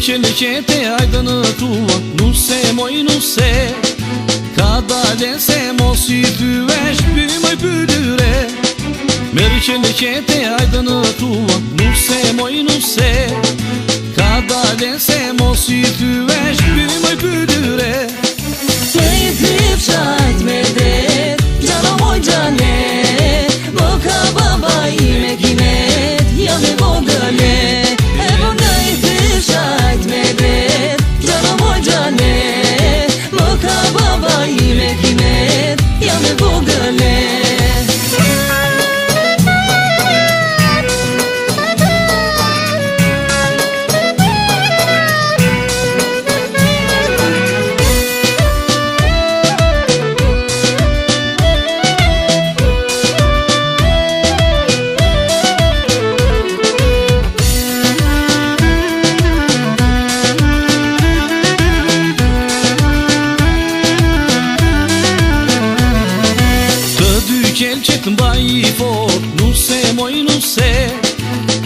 qenë qete ajde në tua, nuse moj nuse, ka dale se mos i thyvesh pymoj pylyre. Merë qenë qete ajde në tua, nuse moj nuse, ka dale se mos i thyvesh pymoj pylyre. Me i thyp shajt me det, gjana moj gjane, më ka baba i me kimet, jam e vogële. Qelë që të mbaj i fort, nuse moj nuse,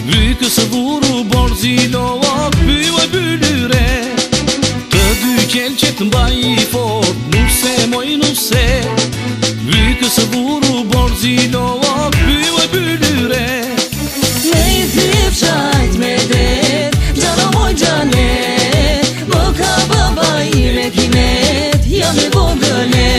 vykës vuru borzi lovak pyoj pylyre. Të dy qelë që të mbaj i fort, nuse moj nuse, vykës vuru borzi lovak pyoj pylyre. Me i thyp shajt me det, gjana moj gjane, më ka baba i me kimet, jam e vogële.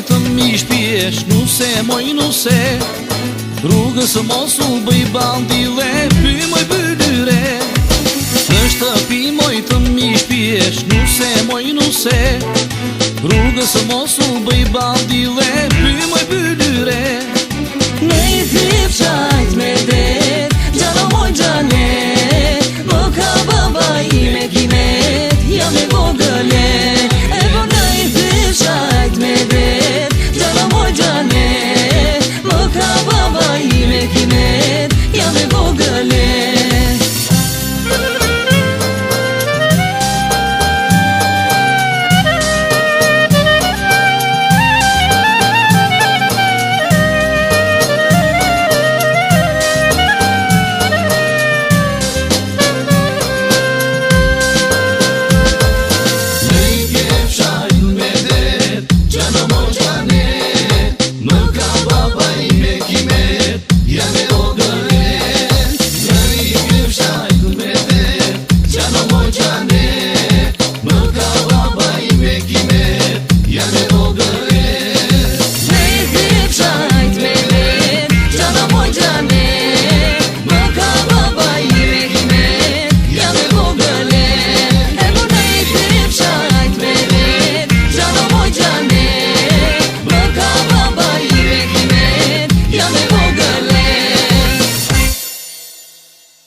Të mi shpjesh, nuse moj nuse, rrugës mos u bëj bandile, pymoj pylyre. Në shtëpi moj të mi shpjesh, nuse moj nuse, rrugës mos u bëj bandile, pymoj pylyre. Me i thyp shajt me det, gjana moj gjane, më ka baba i me kimet, jam e vogële. Yummy.